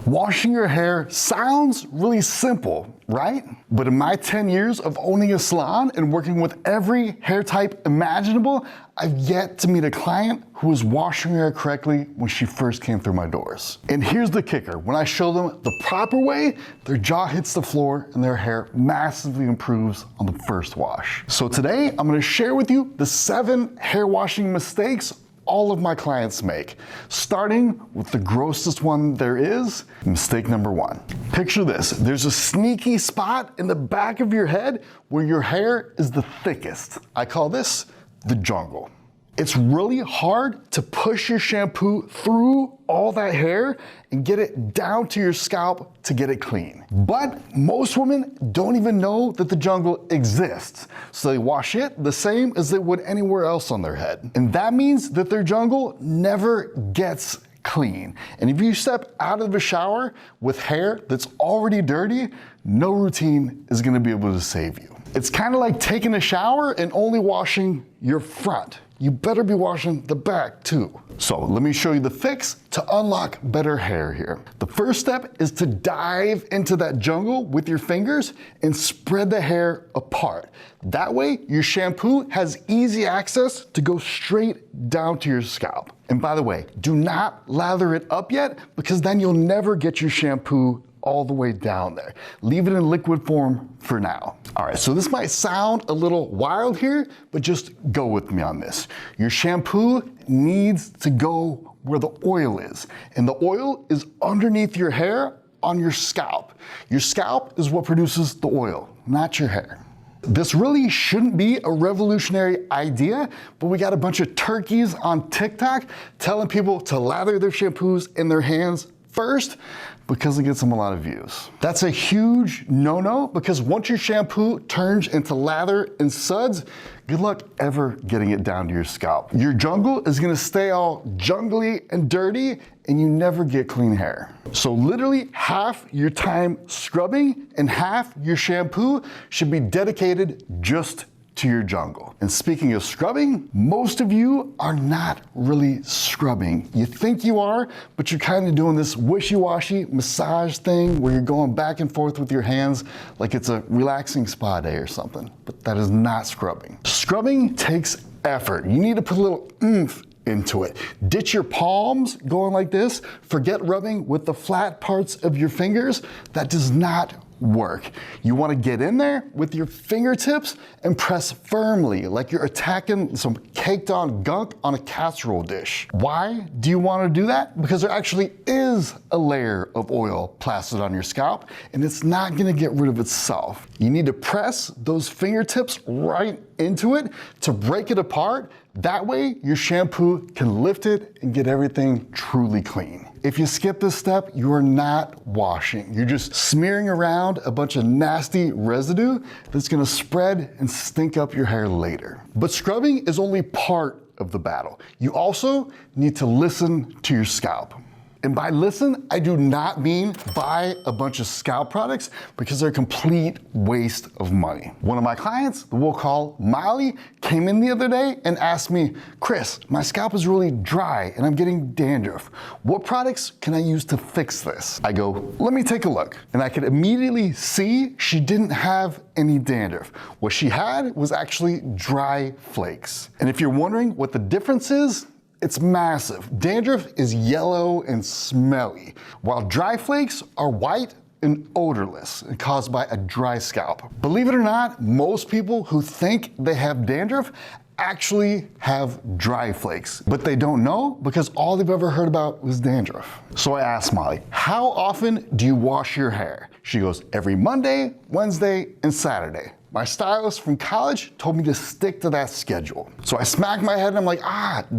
Washing your hair sounds really simple, right? But in my 10 years of owning a salon and working with every hair type imaginable, I've yet to meet a client who was washing her hair correctly when she first came through my doors. And here's the kicker. When I show them the proper way, their jaw hits the floor and their hair massively improves on the first wash. So today, I'm gonna share with you the 7 hair washing mistakes all of my clients make, starting with the grossest one there is, mistake number 1. Picture this, there's a sneaky spot in the back of your head where your hair is the thickest. I call this the jungle. It's really hard to push your shampoo through all that hair and get it down to your scalp to get it clean. But most women don't even know that the jungle exists, so they wash it the same as they would anywhere else on their head. And that means that their jungle never gets clean. And if you step out of the shower with hair that's already dirty, no routine is gonna be able to save you. It's kind of like taking a shower and only washing your front. You better be washing the back too. So let me show you the fix to unlock better hair here. The first step is to dive into that jungle with your fingers and spread the hair apart. That way, your shampoo has easy access to go straight down to your scalp. And by the way, do not lather it up yet, because then you'll never get your shampoo all the way down there. Leave it in liquid form for now. All right, so this might sound a little wild here, but just go with me on this. Your shampoo needs to go where the oil is, and the oil is underneath your hair on your scalp. Your scalp is what produces the oil, not your hair. This really shouldn't be a revolutionary idea, but we got a bunch of turkeys on TikTok telling people to lather their shampoos in their hands first because it gets them a lot of views. That's a huge no-no, because once your shampoo turns into lather and suds, good luck ever getting it down to your scalp. Your jungle is gonna stay all jungly and dirty, and you never get clean hair. So literally half your time scrubbing and half your shampoo should be dedicated just to your jungle. And speaking of scrubbing, most of you are not really scrubbing. You think you are, but you're kind of doing this wishy-washy massage thing where you're going back and forth with your hands like it's a relaxing spa day or something, but that is not scrubbing. Scrubbing takes effort. You need to put a little oomph into it. Ditch your palms going like this. Forget rubbing with the flat parts of your fingers. That does not work. You want to get in there with your fingertips and press firmly like you're attacking some caked on gunk on a casserole dish. Why do you want to do that? Because there actually is a layer of oil plastered on your scalp, and it's not going to get rid of itself. You need to press those fingertips right into it to break it apart. That way your shampoo can lift it and get everything truly clean. If you skip this step, you are not washing. You're just smearing around a bunch of nasty residue that's gonna spread and stink up your hair later. But scrubbing is only part of the battle. You also need to listen to your scalp. And by listen, I do not mean buy a bunch of scalp products, because they're a complete waste of money. One of my clients, that we'll call Molly, came in the other day and asked me, Chris, my scalp is really dry and I'm getting dandruff. What products can I use to fix this? I go, let me take a look. And I could immediately see she didn't have any dandruff. What she had was actually dry flakes. And if you're wondering what the difference is, it's massive. Dandruff is yellow and smelly, while dry flakes are white and odorless and caused by a dry scalp. Believe it or not, most people who think they have dandruff actually have dry flakes, but they don't know because all they've ever heard about was dandruff. So I asked Molly, how often do you wash your hair? She goes, every Monday, Wednesday, and Saturday. My stylist from college told me to stick to that schedule. So I smacked my head and I'm like,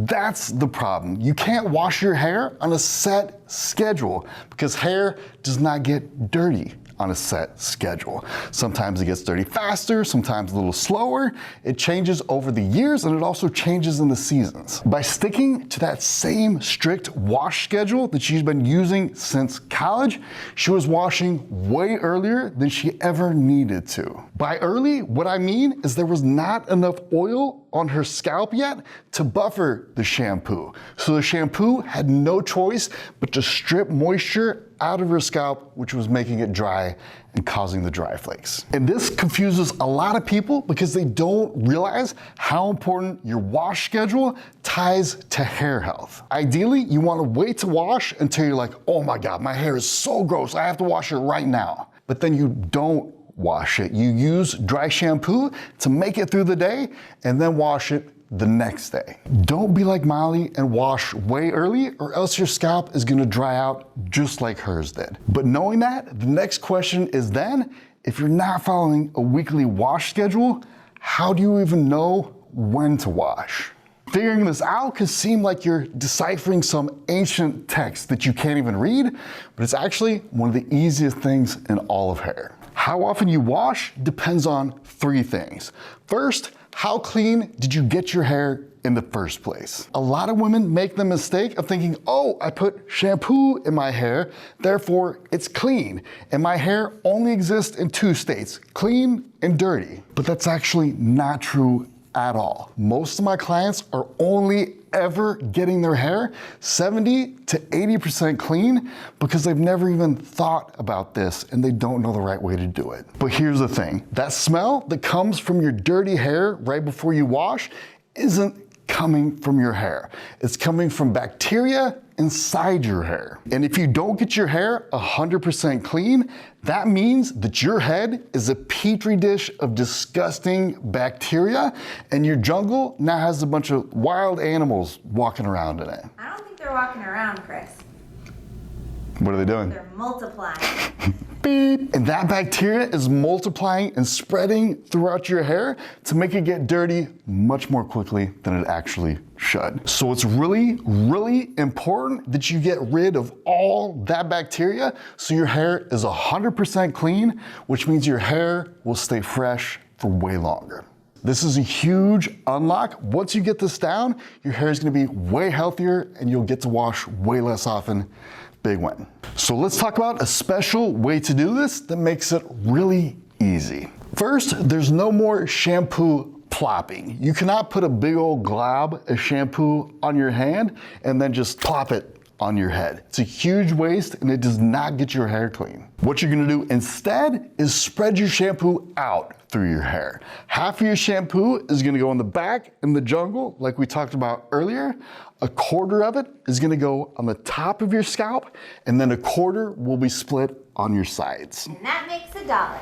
that's the problem. You can't wash your hair on a set schedule because hair does not get dirty on a set schedule. Sometimes it gets dirty faster, sometimes a little slower. It changes over the years, and it also changes in the seasons. By sticking to that same strict wash schedule that she's been using since college, she was washing way earlier than she ever needed to. By early, what I mean is there was not enough oil on her scalp yet to buffer the shampoo. So the shampoo had no choice but to strip moisture out of her scalp, which was making it dry and causing the dry flakes. And this confuses a lot of people because they don't realize how important your wash schedule ties to hair health. Ideally, you want to wait to wash until you're like, oh my God, my hair is so gross, I have to wash it right now. But then you don't wash it. You use dry shampoo to make it through the day and then wash it the next day. Don't be like Molly and wash way early, or else your scalp is gonna dry out just like hers did. But knowing that, the next question is then, if you're not following a weekly wash schedule, how do you even know when to wash? Figuring this out can seem like you're deciphering some ancient text that you can't even read, but it's actually one of the easiest things in all of hair. How often you wash depends on 3 things. First, how clean did you get your hair in the first place? A lot of women make the mistake of thinking, oh, I put shampoo in my hair, therefore it's clean. And my hair only exists in 2 states, clean and dirty. But that's actually not true at all. Most of my clients are only ever getting their hair 70 to 80% clean because they've never even thought about this and they don't know the right way to do it. But here's the thing, that smell that comes from your dirty hair right before you wash isn't coming from your hair. It's coming from bacteria inside your hair. And if you don't get your hair 100% clean, that means that your head is a petri dish of disgusting bacteria, and your jungle now has a bunch of wild animals walking around in it. I don't think they're walking around, Chris. What are they doing? They're multiplying. Beep. And that bacteria is multiplying and spreading throughout your hair to make it get dirty much more quickly than it actually should. So it's really, really important that you get rid of all that bacteria so your hair is 100% clean, which means your hair will stay fresh for way longer. This is a huge unlock. Once you get this down, your hair is gonna be way healthier and you'll get to wash way less often. Big win. So let's talk about a special way to do this that makes it really easy. First, there's no more shampoo plopping. You cannot put a big old glob of shampoo on your hand and then just plop it on your head. It's a huge waste and it does not get your hair clean. What you're gonna do instead is spread your shampoo out through your hair. Half of your shampoo is gonna go in the back in the jungle, like we talked about earlier. A quarter of it is gonna go on the top of your scalp, and then a quarter will be split on your sides. And that makes $1.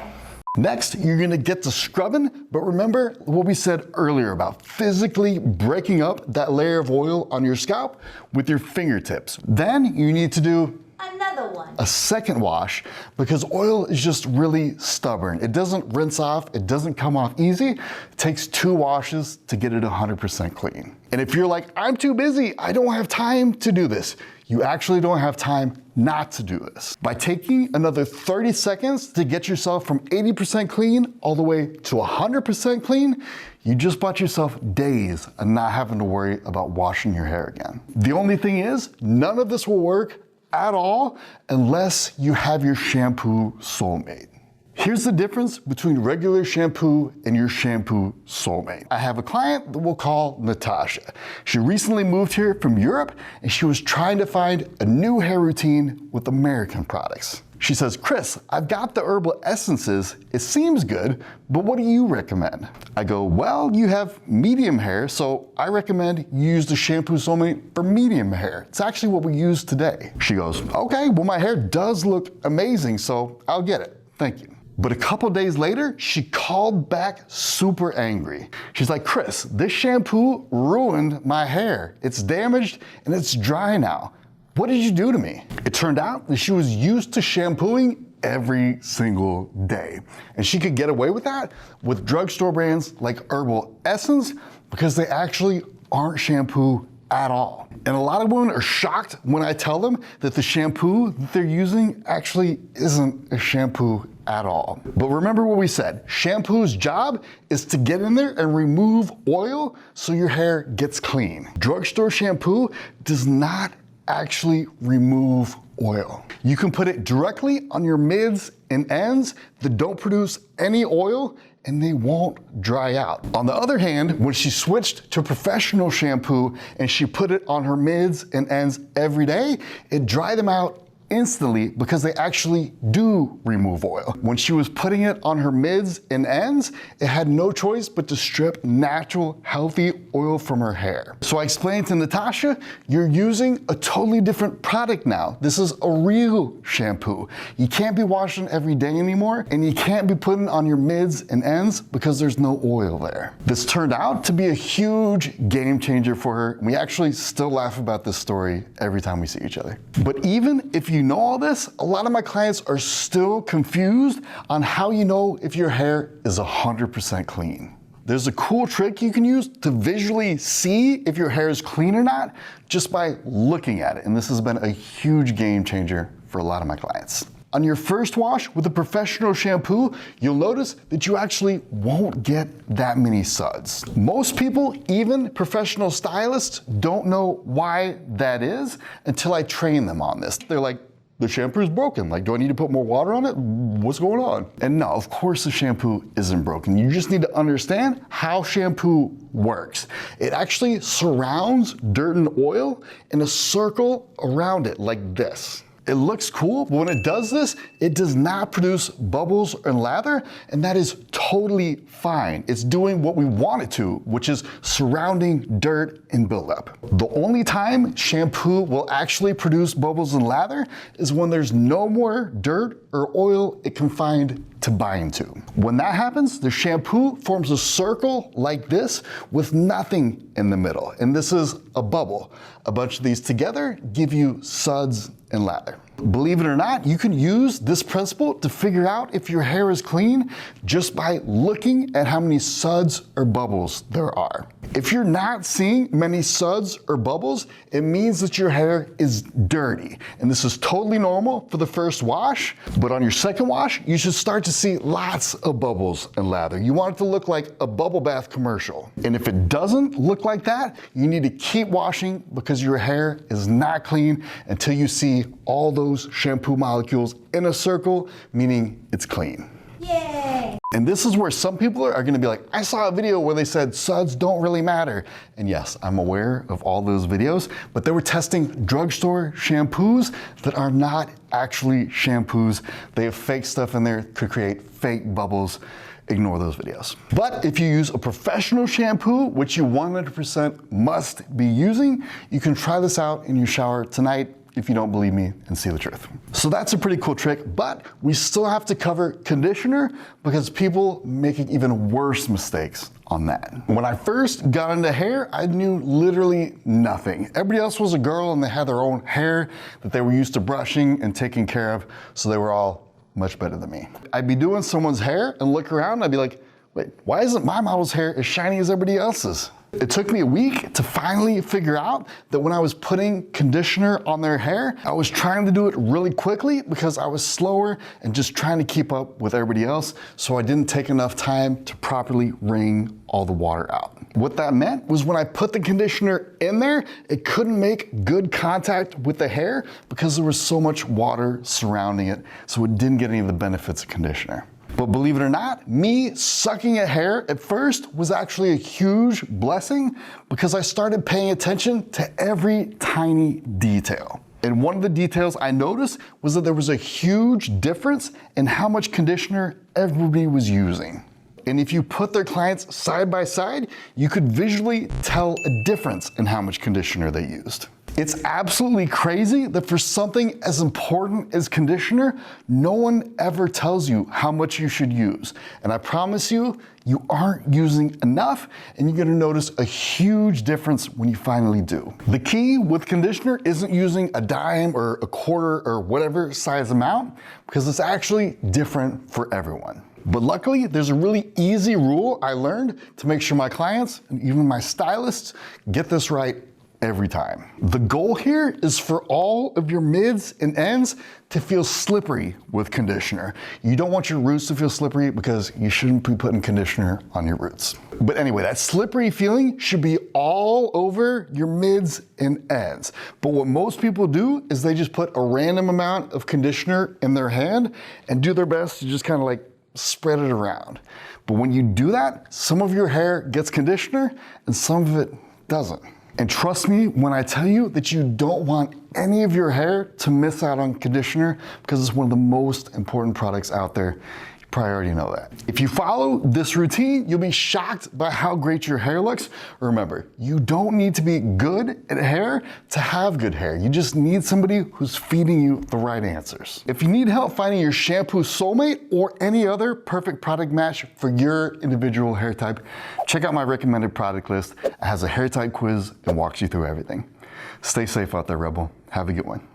Next, you're gonna get to scrubbing, but remember what we said earlier about physically breaking up that layer of oil on your scalp with your fingertips. Then you need to do Another one. a second wash because oil is just really stubborn. It doesn't rinse off, it doesn't come off easy. It takes 2 washes to get it 100% clean. And if you're like, I'm too busy, I don't have time to do this, you actually don't have time not to do this. By taking another 30 seconds to get yourself from 80% clean all the way to 100% clean, you just bought yourself days of not having to worry about washing your hair again. The only thing is, none of this will work at all unless you have your shampoo soulmate. Here's the difference between regular shampoo and your shampoo soulmate. I have a client that we'll call Natasha. She recently moved here from Europe and she was trying to find a new hair routine with American products. She says, Chris, I've got the herbal essences. It seems good, but what do you recommend? I go, well, you have medium hair, so I recommend you use the shampoo soulmate for medium hair. It's actually what we use today. She goes, okay, well, my hair does look amazing, so I'll get it. Thank you. But a couple days later, she called back super angry. She's like, Chris, this shampoo ruined my hair. It's damaged and it's dry now. What did you do to me? It turned out that she was used to shampooing every single day. And she could get away with that with drugstore brands like Herbal Essence because they actually aren't shampoo at all. And a lot of women are shocked when I tell them that the shampoo that they're using actually isn't a shampoo at all. But remember what we said, shampoo's job is to get in there and remove oil so your hair gets clean. Drugstore shampoo does not actually remove oil. You can put it directly on your mids and ends that don't produce any oil and they won't dry out. On the other hand, when she switched to professional shampoo and she put it on her mids and ends every day, it dried them out instantly because they actually do remove oil. When she was putting it on her mids and ends, it had no choice but to strip natural, healthy oil from her hair. So I explained to Natasha, you're using a totally different product now. This is a real shampoo. You can't be washing every day anymore, and you can't be putting on your mids and ends because there's no oil there. This turned out to be a huge game changer for her. We actually still laugh about this story every time we see each other. But even if you know all this, a lot of my clients are still confused on how you know if your hair is 100% clean. There's a cool trick you can use to visually see if your hair is clean or not just by looking at it. And this has been a huge game changer for a lot of my clients. On your first wash with a professional shampoo, you'll notice that you actually won't get that many suds. Most people, even professional stylists, don't know why that is until I train them on this. They're like, the shampoo is broken. Like, do I need to put more water on it? What's going on? And no, of course the shampoo isn't broken. You just need to understand how shampoo works. It actually surrounds dirt and oil in a circle around it like this. It looks cool, but when it does this, it does not produce bubbles and lather, and that is totally fine. It's doing what we want it to, which is surrounding dirt and buildup. The only time shampoo will actually produce bubbles and lather is when there's no more dirt or oil it can find to bind to. When that happens, the shampoo forms a circle like this with nothing in the middle, and this is a bubble. A bunch of these together give you suds and lather. Believe it or not, you can use this principle to figure out if your hair is clean just by looking at how many suds or bubbles there are. If you're not seeing many suds or bubbles, it means that your hair is dirty. And this is totally normal for the first wash, but on your second wash, you should start to see lots of bubbles and lather. You want it to look like a bubble bath commercial. And if it doesn't look like that, you need to keep washing because your hair is not clean until you see all those shampoo molecules in a circle, meaning it's clean. Yay! And this is where some people are gonna be like, I saw a video where they said suds don't really matter. And yes, I'm aware of all those videos, but they were testing drugstore shampoos that are not actually shampoos. They have fake stuff in there, could create fake bubbles. Ignore those videos. But if you use a professional shampoo, which you 100% must be using, you can try this out in your shower tonight if you don't believe me and see the truth. So that's a pretty cool trick, but we still have to cover conditioner because people making even worse mistakes on that. When I first got into hair, I knew literally nothing. Everybody else was a girl and they had their own hair that they were used to brushing and taking care of, so they were all much better than me. I'd be doing someone's hair and look around and I'd be like, wait, why isn't my model's hair as shiny as everybody else's? It took me a week to finally figure out that when I was putting conditioner on their hair, I was trying to do it really quickly because I was slower and just trying to keep up with everybody else, so I didn't take enough time to properly wring all the water out. What that meant was when I put the conditioner in there, it couldn't make good contact with the hair because there was so much water surrounding it, so it didn't get any of the benefits of conditioner. But believe it or not, me sucking at hair at first was actually a huge blessing because I started paying attention to every tiny detail. And one of the details I noticed was that there was a huge difference in how much conditioner everybody was using. And if you put their clients side by side, you could visually tell a difference in how much conditioner they used. It's absolutely crazy that for something as important as conditioner, no one ever tells you how much you should use. And I promise you, you aren't using enough, and you're gonna notice a huge difference when you finally do. The key with conditioner isn't using a dime or a quarter or whatever size amount, because it's actually different for everyone. But luckily, there's a really easy rule I learned to make sure my clients and even my stylists get this right every time. The goal here is for all of your mids and ends to feel slippery with conditioner. You don't want your roots to feel slippery because you shouldn't be putting conditioner on your roots. But anyway, that slippery feeling should be all over your mids and ends. But what most people do is they just put a random amount of conditioner in their hand and do their best to just kind of like spread it around. But when you do that, some of your hair gets conditioner and some of it doesn't. And trust me when I tell you that you don't want any of your hair to miss out on conditioner because it's one of the most important products out there. You probably already know that. If you follow this routine, you'll be shocked by how great your hair looks. Remember, you don't need to be good at hair to have good hair. You just need somebody who's feeding you the right answers. If you need help finding your shampoo soulmate or any other perfect product match for your individual hair type, check out my recommended product list. It has a hair type quiz and walks you through everything. Stay safe out there, Rebel. Have a good one.